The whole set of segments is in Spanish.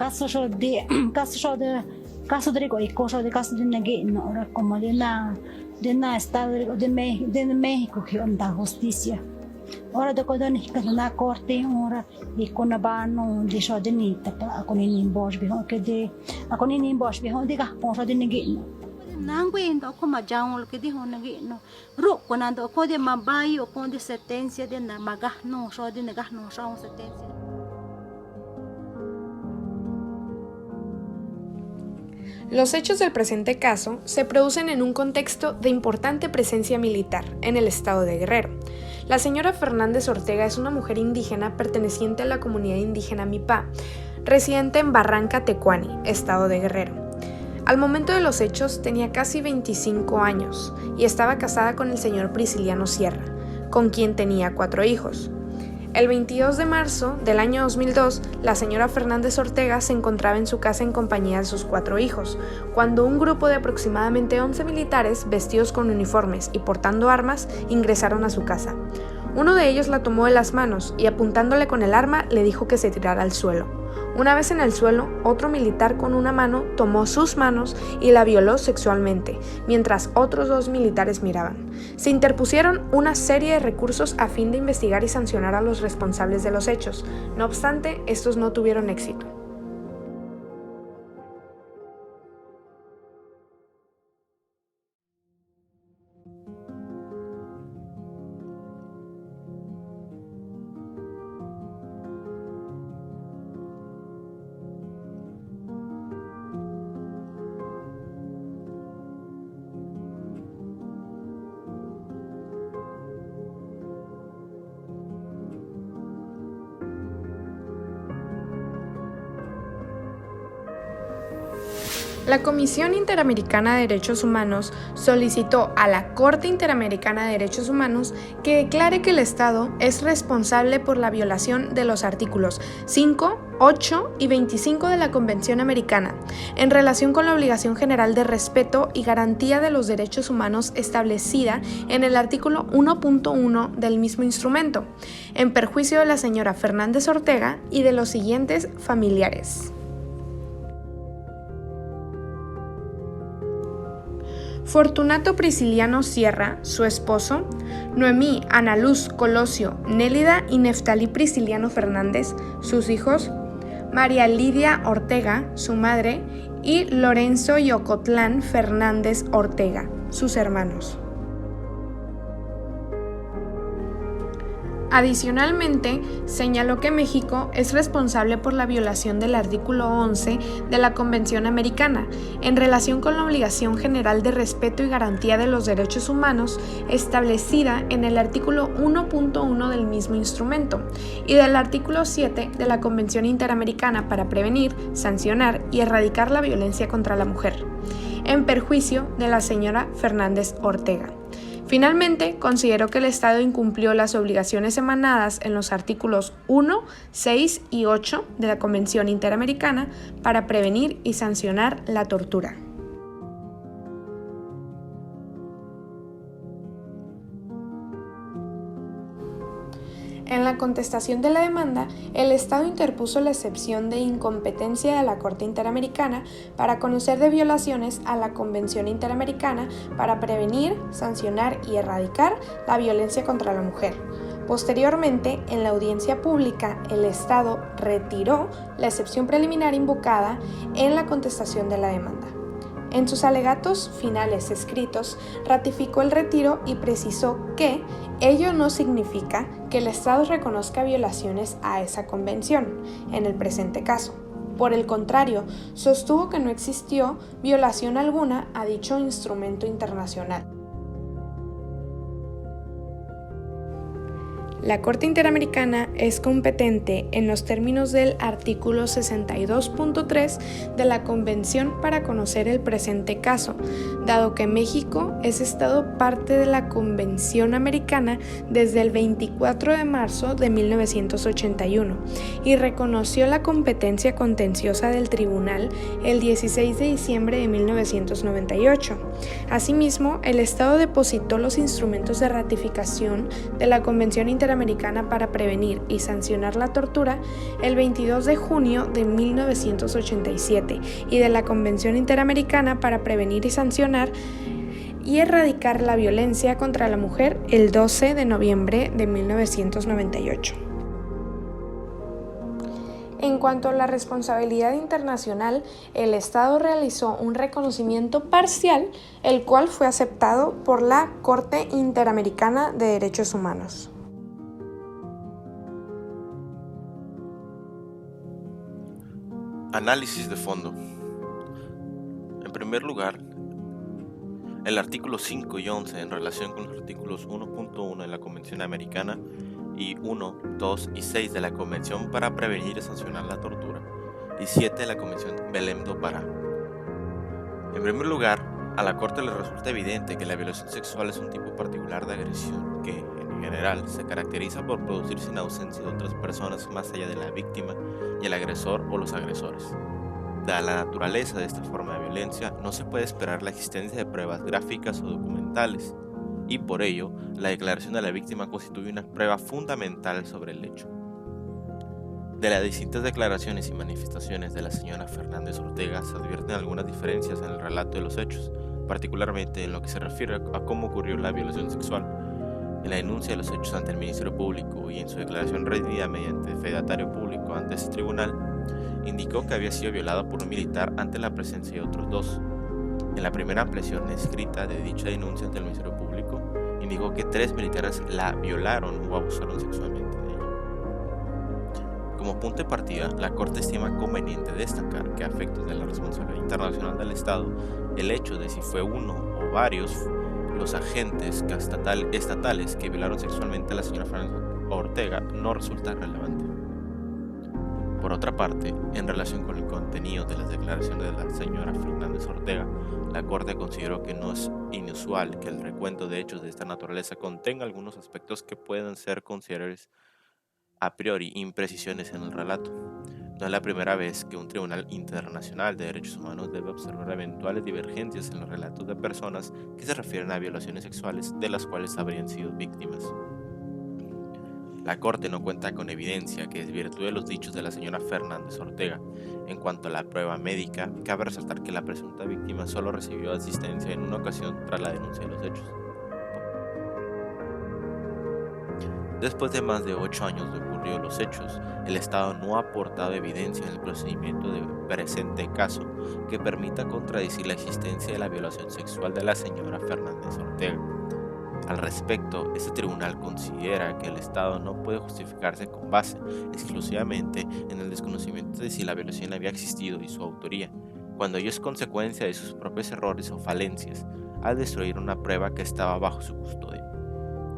caso de cosa de caso de negue no ahora como de na estado de México que onda justicia ahora de cuando ni que na corte ahora y con abano de so de ni tapa con ni bosch biho que de con ni bosch biho diga cosa de negue no nangwe ndo ko majang lo que dijo negue no ro con ando ko de mabai o con de sentencia de na magah no so de negah no so sentencia. Los hechos del presente caso se producen en un contexto de importante presencia militar en el estado de Guerrero. La señora Fernández Ortega es una mujer indígena perteneciente a la comunidad indígena Mipá, residente en Barranca Tecuani, estado de Guerrero. Al momento de los hechos tenía casi 25 años y estaba casada con el señor Prisciliano Sierra, con quien tenía 4 hijos. El 22 de marzo del año 2002, la señora Fernández Ortega se encontraba en su casa en compañía de sus 4 hijos, cuando un grupo de aproximadamente 11 militares vestidos con uniformes y portando armas ingresaron a su casa. Uno de ellos la tomó de las manos y apuntándole con el arma le dijo que se tirara al suelo. Una vez en el suelo, otro militar con una mano tomó sus manos y la violó sexualmente, mientras otros 2 militares miraban. Se interpusieron una serie de recursos a fin de investigar y sancionar a los responsables de los hechos. No obstante, estos no tuvieron éxito. La Comisión Interamericana de Derechos Humanos solicitó a la Corte Interamericana de Derechos Humanos que declare que el Estado es responsable por la violación de los artículos 5, 8 y 25 de la Convención Americana, en relación con la obligación general de respeto y garantía de los derechos humanos establecida en el artículo 1.1 del mismo instrumento, en perjuicio de la señora Fernández Ortega y de los siguientes familiares: Fortunato Prisciliano Sierra, su esposo; Noemí Ana Luz Colosio, Nélida y Neftalí Prisciliano Fernández, sus hijos; María Lidia Ortega, su madre; y Lorenzo Yocotlán Fernández Ortega, sus hermanos. Adicionalmente, señaló que México es responsable por la violación del artículo 11 de la Convención Americana, en relación con la obligación general de respeto y garantía de los derechos humanos establecida en el artículo 1.1 del mismo instrumento, y del artículo 7 de la Convención Interamericana para prevenir, sancionar y erradicar la violencia contra la mujer, en perjuicio de la señora Fernández Ortega. Finalmente, consideró que el Estado incumplió las obligaciones emanadas en los artículos 1, 6 y 8 de la Convención Interamericana para prevenir y sancionar la tortura. En la contestación de la demanda, el Estado interpuso la excepción de incompetencia de la Corte Interamericana para conocer de violaciones a la Convención Interamericana para prevenir, sancionar y erradicar la violencia contra la mujer. Posteriormente, en la audiencia pública, el Estado retiró la excepción preliminar invocada en la contestación de la demanda. En sus alegatos finales escritos, ratificó el retiro y precisó que ello no significa que el Estado reconozca violaciones a esa convención, en el presente caso. Por el contrario, sostuvo que no existió violación alguna a dicho instrumento internacional. La Corte Interamericana es competente en los términos del artículo 62.3 de la Convención para conocer el presente caso, dado que México es Estado parte de la Convención Americana desde el 24 de marzo de 1981 y reconoció la competencia contenciosa del Tribunal el 16 de diciembre de 1998. Asimismo, el Estado depositó los instrumentos de ratificación de la Convención Interamericana Interamericana para Prevenir y Sancionar la Tortura el 22 de junio de 1987 y de la Convención Interamericana para Prevenir y Sancionar y Erradicar la Violencia contra la Mujer el 12 de noviembre de 1998. En cuanto a la responsabilidad internacional, el Estado realizó un reconocimiento parcial, el cual fue aceptado por la Corte Interamericana de Derechos Humanos. Análisis de fondo. En primer lugar, el artículo 5 y 11 en relación con los artículos 1.1 de la Convención Americana y 1, 2 y 6 de la Convención para Prevenir y Sancionar la Tortura y 7 de la Convención Belém do Pará. En primer lugar, a la Corte le resulta evidente que la violación sexual es un tipo particular de agresión que, en general, se caracteriza por producirse en ausencia de otras personas más allá de la víctima y el agresor o los agresores. Dada la naturaleza de esta forma de violencia, no se puede esperar la existencia de pruebas gráficas o documentales, y por ello, la declaración de la víctima constituye una prueba fundamental sobre el hecho. De las distintas declaraciones y manifestaciones de la señora Fernández Ortega se advierten algunas diferencias en el relato de los hechos, particularmente en lo que se refiere a cómo ocurrió la violación sexual. En la denuncia de los hechos ante el Ministerio Público y en su declaración rendida mediante fedatario público ante ese tribunal, indicó que había sido violada por un militar ante la presencia de otros dos. En la primera ampliación escrita de dicha denuncia ante el Ministerio Público, indicó que 3 militares la violaron o abusaron sexualmente de ella. Como punto de partida, la Corte estima conveniente destacar que a efectos de la responsabilidad internacional del Estado, el hecho de si fue uno o varios los agentes estatales que violaron sexualmente a la señora Fernández Ortega no resulta relevante. Por otra parte, en relación con el contenido de las declaraciones de la señora Fernández Ortega, la Corte consideró que no es inusual que el recuento de hechos de esta naturaleza contenga algunos aspectos que puedan ser considerados a priori imprecisiones en el relato. No es la primera vez que un tribunal internacional de derechos humanos debe observar eventuales divergencias en los relatos de personas que se refieren a violaciones sexuales de las cuales habrían sido víctimas. La Corte no cuenta con evidencia que desvirtúe los dichos de la señora Fernández Ortega. En cuanto a la prueba médica, cabe resaltar que la presunta víctima solo recibió asistencia en una ocasión tras la denuncia de los hechos. Después de más de 8 años de ocurridos los hechos, el Estado no ha aportado evidencia en el procedimiento del presente caso que permita contradecir la existencia de la violación sexual de la señora Fernández Ortega. Al respecto, este tribunal considera que el Estado no puede justificarse con base exclusivamente en el desconocimiento de si la violación había existido y su autoría, cuando ello es consecuencia de sus propios errores o falencias, al destruir una prueba que estaba bajo su custodia.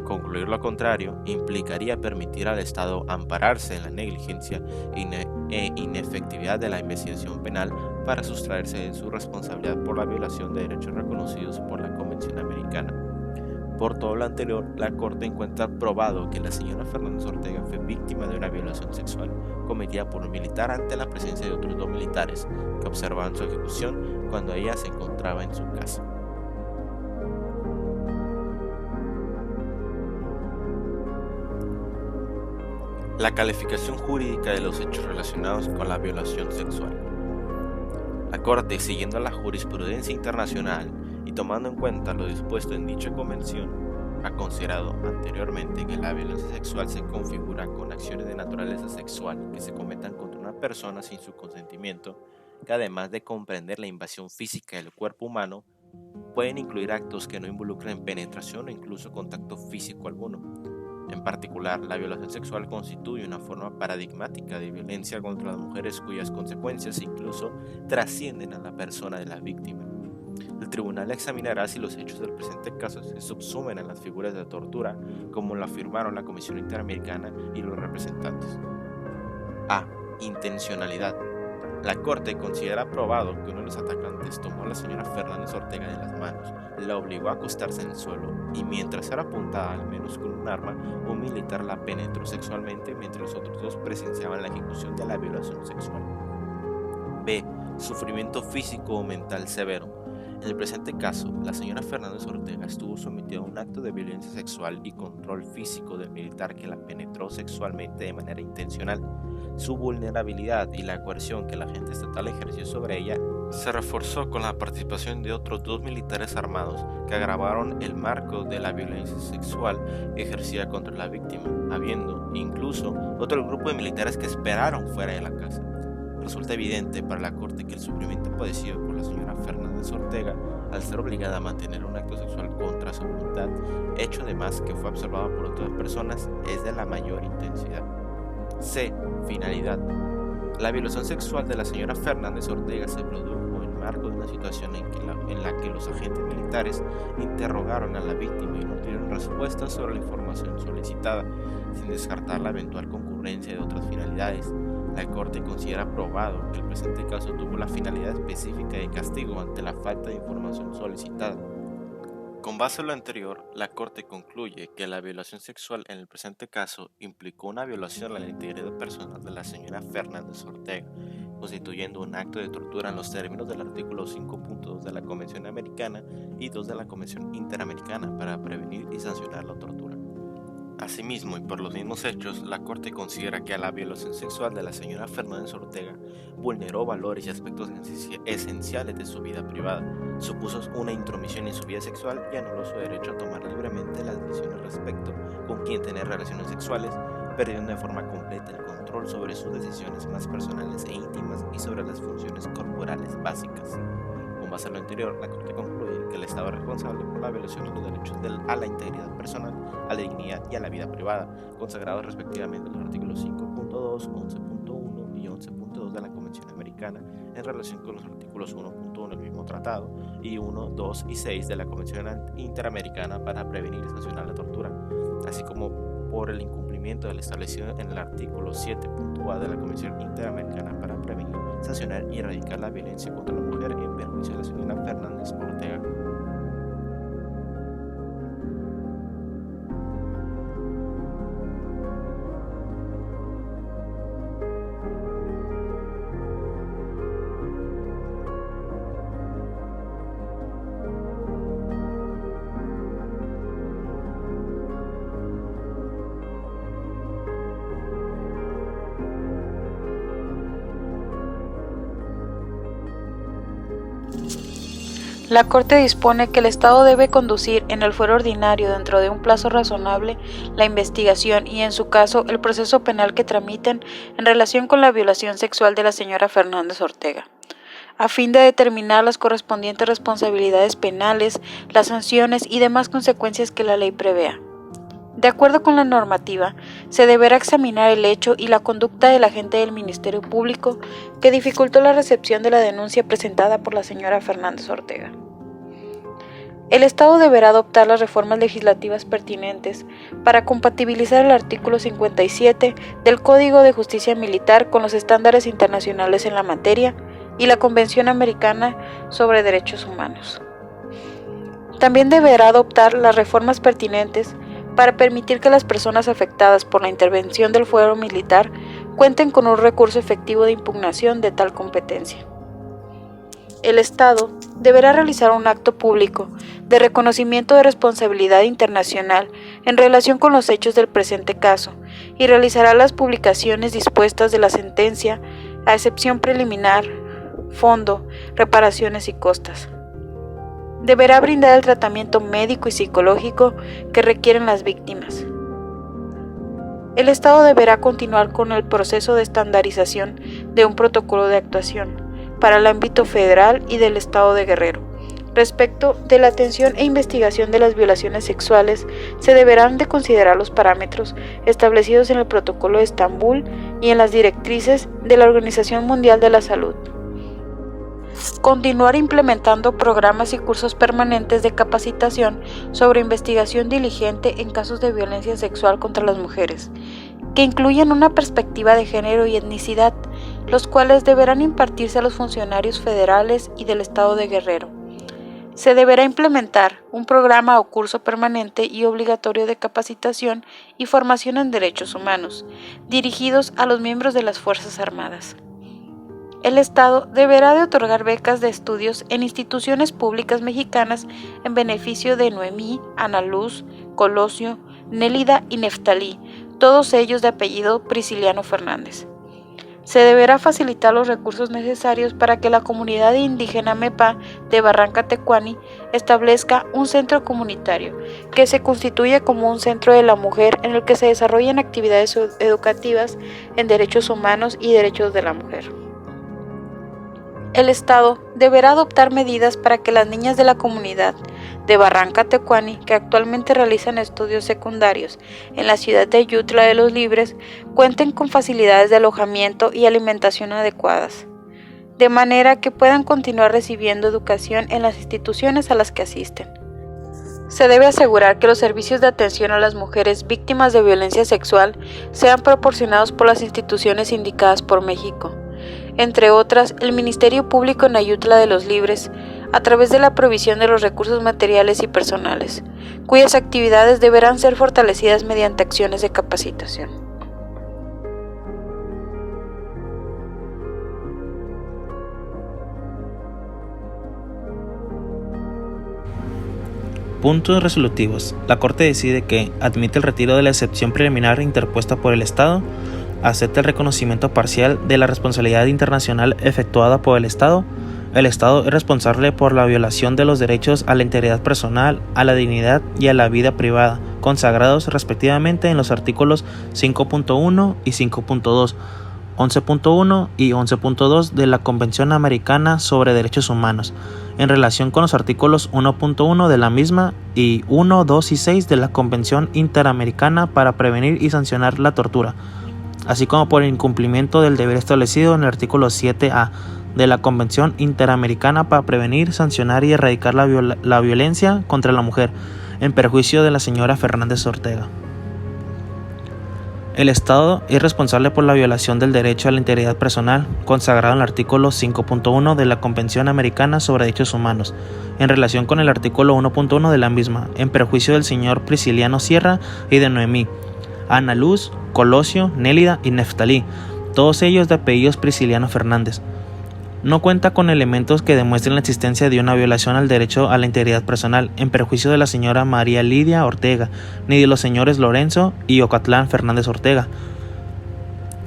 Concluir lo contrario implicaría permitir al Estado ampararse en la negligencia e inefectividad de la investigación penal para sustraerse de su responsabilidad por la violación de derechos reconocidos por la Convención Americana. Por todo lo anterior, la Corte encuentra probado que la señora Fernández Ortega fue víctima de una violación sexual cometida por un militar ante la presencia de otros 2 militares que observaban su ejecución cuando ella se encontraba en su casa. La calificación jurídica de los hechos relacionados con la violación sexual. La Corte, siguiendo la jurisprudencia internacional y tomando en cuenta lo dispuesto en dicha convención, ha considerado anteriormente que la violencia sexual se configura con acciones de naturaleza sexual que se cometan contra una persona sin su consentimiento, que además de comprender la invasión física del cuerpo humano, pueden incluir actos que no involucren penetración o incluso contacto físico alguno. En particular, la violación sexual constituye una forma paradigmática de violencia contra las mujeres cuyas consecuencias incluso trascienden a la persona de la víctima. El tribunal examinará si los hechos del presente caso se subsumen en las figuras de tortura, como lo afirmaron la Comisión Interamericana y los representantes. A. Intencionalidad. La Corte considera probado que uno de los atacantes tomó a la señora Fernández Ortega de las manos, la obligó a acostarse en el suelo y mientras era apuntada al menos con un arma, un militar la penetró sexualmente mientras los otros 2 presenciaban la ejecución de la violación sexual. B. Sufrimiento físico o mental severo. En el presente caso, la señora Fernández Ortega estuvo sometida a un acto de violencia sexual y control físico del militar que la penetró sexualmente de manera intencional. Su vulnerabilidad y la coerción que la agente estatal ejerció sobre ella se reforzó con la participación de otros 2 militares armados que agravaron el marco de la violencia sexual ejercida contra la víctima, habiendo incluso otro grupo de militares que esperaron fuera de la casa. Resulta evidente para la Corte que el sufrimiento padecido por la señora Fernández Ortega al ser obligada a mantener un acto sexual contra su voluntad, hecho además que fue observado por otras personas, es de la mayor intensidad. C. Finalidad. La violación sexual de la señora Fernández Ortega se produjo en marco de una situación en la que los agentes militares interrogaron a la víctima y no obtuvieron respuestas sobre la información solicitada, sin descartar la eventual concurrencia de otras finalidades. La Corte considera probado que el presente caso tuvo la finalidad específica de castigo ante la falta de información solicitada. Con base en lo anterior, la Corte concluye que la violación sexual en el presente caso implicó una violación a la integridad personal de la señora Fernández Ortega, constituyendo un acto de tortura en los términos del artículo 5.2 de la Convención Americana y 2 de la Convención Interamericana para prevenir y sancionar la tortura. Asimismo, y por los mismos hechos, la Corte considera que la violación sexual de la señora Fernández Ortega vulneró valores y aspectos esenciales de su vida privada, supuso una intromisión en su vida sexual y anuló su derecho a tomar libremente las decisiones respecto con quién tener relaciones sexuales, perdiendo de forma completa el control sobre sus decisiones más personales e íntimas y sobre las funciones corporales básicas. Con base en lo anterior, la Corte concluye que el Estado es responsable por la violación de los derechos a la integridad personal, a la dignidad y a la vida privada, consagrados respectivamente en los artículos 5.2, 11.1 y 11.2 de la Convención Americana en relación con los artículos 1.1 del mismo tratado y 1, 2 y 6 de la Convención Interamericana para prevenir y sancionar la tortura, así como por el incumplimiento del establecido en el artículo 7.a de la Convención Interamericana para prevenir, sancionar y erradicar la violencia contra la mujer en perjuicio de la señora Fernández Ortega. La Corte dispone que el Estado debe conducir en el fuero ordinario dentro de un plazo razonable la investigación y, en su caso, el proceso penal que tramiten en relación con la violación sexual de la señora Fernández Ortega, a fin de determinar las correspondientes responsabilidades penales, las sanciones y demás consecuencias que la ley prevea. De acuerdo con la normativa, se deberá examinar el hecho y la conducta del agente del Ministerio Público que dificultó la recepción de la denuncia presentada por la señora Fernández Ortega. El Estado deberá adoptar las reformas legislativas pertinentes para compatibilizar el artículo 57 del Código de Justicia Militar con los estándares internacionales en la materia y la Convención Americana sobre Derechos Humanos. También deberá adoptar las reformas pertinentes para permitir que las personas afectadas por la intervención del fuero militar cuenten con un recurso efectivo de impugnación de tal competencia. El Estado deberá realizar un acto público de reconocimiento de responsabilidad internacional en relación con los hechos del presente caso y realizará las publicaciones dispuestas de la sentencia a excepción preliminar, fondo, reparaciones y costas. Deberá brindar el tratamiento médico y psicológico que requieren las víctimas. El Estado deberá continuar con el proceso de estandarización de un protocolo de actuación para el ámbito federal y del Estado de Guerrero. Respecto de la atención e investigación de las violaciones sexuales, se deberán de considerar los parámetros establecidos en el Protocolo de Estambul y en las directrices de la Organización Mundial de la Salud. Continuar implementando programas y cursos permanentes de capacitación sobre investigación diligente en casos de violencia sexual contra las mujeres, que incluyan una perspectiva de género y etnicidad, los cuales deberán impartirse a los funcionarios federales y del Estado de Guerrero. Se deberá implementar un programa o curso permanente y obligatorio de capacitación y formación en derechos humanos, dirigidos a los miembros de las Fuerzas Armadas. El Estado deberá de otorgar becas de estudios en instituciones públicas mexicanas en beneficio de Noemí, Ana Luz, Colosio, Nélida y Neftalí, todos ellos de apellido Prisciliano Fernández. Se deberá facilitar los recursos necesarios para que la comunidad indígena Mepa de Barranca Tecuani establezca un centro comunitario que se constituya como un centro de la mujer en el que se desarrollen actividades educativas en derechos humanos y derechos de la mujer. El Estado deberá adoptar medidas para que las niñas de la comunidad de Barranca Tecuani, que actualmente realizan estudios secundarios en la ciudad de Ayutla de los Libres, cuenten con facilidades de alojamiento y alimentación adecuadas, de manera que puedan continuar recibiendo educación en las instituciones a las que asisten. Se debe asegurar que los servicios de atención a las mujeres víctimas de violencia sexual sean proporcionados por las instituciones indicadas por México. Entre otras, el Ministerio Público en Ayutla de los Libres, a través de la provisión de los recursos materiales y personales, cuyas actividades deberán ser fortalecidas mediante acciones de capacitación. Puntos resolutivos. La Corte decide que admite el retiro de la excepción preliminar interpuesta por el Estado, acepta el reconocimiento parcial de la responsabilidad internacional efectuada por el Estado es responsable por la violación de los derechos a la integridad personal, a la dignidad y a la vida privada, consagrados respectivamente en los artículos 5.1 y 5.2, 11.1 y 11.2 de la Convención Americana sobre Derechos Humanos, en relación con los artículos 1.1 de la misma y 1, 2 y 6 de la Convención Interamericana para prevenir y sancionar la tortura, así como por el incumplimiento del deber establecido en el artículo 7A de la Convención Interamericana para prevenir, sancionar y erradicar la violencia contra la mujer, en perjuicio de la señora Fernández Ortega. El Estado es responsable por la violación del derecho a la integridad personal, consagrado en el artículo 5.1 de la Convención Americana sobre Derechos Humanos, en relación con el artículo 1.1 de la misma, en perjuicio del señor Prisciliano Sierra y de Noemí, Ana Luz, Colosio, Nélida y Neftalí, todos ellos de apellidos Prisciliano Fernández. No cuenta con elementos que demuestren la existencia de una violación al derecho a la integridad personal en perjuicio de la señora María Lidia Ortega, ni de los señores Lorenzo y Ocatlán Fernández Ortega.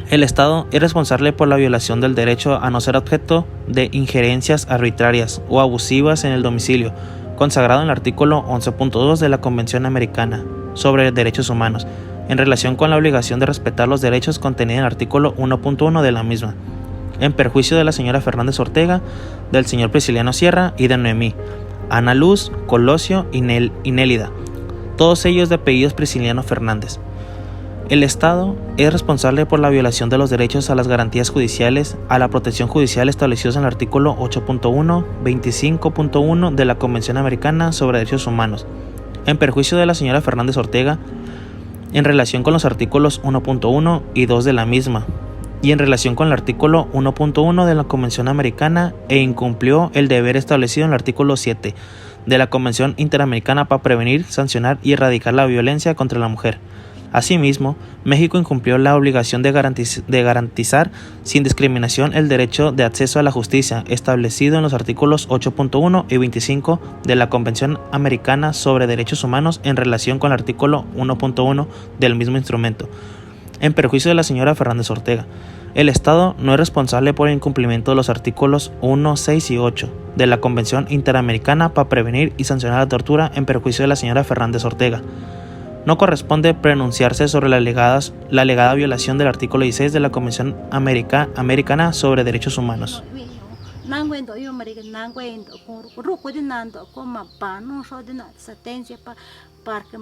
El Estado es responsable por la violación del derecho a no ser objeto de injerencias arbitrarias o abusivas en el domicilio, consagrado en el artículo 11.2 de la Convención Americana sobre Derechos Humanos, en relación con la obligación de respetar los derechos contenidos en el artículo 1.1 de la misma, en perjuicio de la señora Fernández Ortega, del señor Prisciliano Sierra y de Noemí, Ana Luz, Colosio y Nélida, todos ellos de apellidos Prisciliano Fernández. El Estado es responsable por la violación de los derechos a las garantías judiciales, a la protección judicial establecidos en el artículo 8.1, 25.1 de la Convención Americana sobre Derechos Humanos, en perjuicio de la señora Fernández Ortega, en relación con los artículos 1.1 y 2 de la misma, y en relación con el artículo 1.1 de la Convención Americana, e incumplió el deber establecido en el artículo 7 de la Convención Interamericana para prevenir, sancionar y erradicar la violencia contra la mujer. Asimismo, México incumplió la obligación de garantizar sin discriminación el derecho de acceso a la justicia establecido en los artículos 8.1 y 25 de la Convención Americana sobre Derechos Humanos en relación con el artículo 1.1 del mismo instrumento, en perjuicio de la señora Fernández Ortega. El Estado no es responsable por el incumplimiento de los artículos 1, 6 y 8 de la Convención Interamericana para prevenir y sancionar la tortura en perjuicio de la señora Fernández Ortega. No corresponde pronunciarse sobre la alegada violación del artículo 16 de la Convención Americana sobre Derechos Humanos. Parque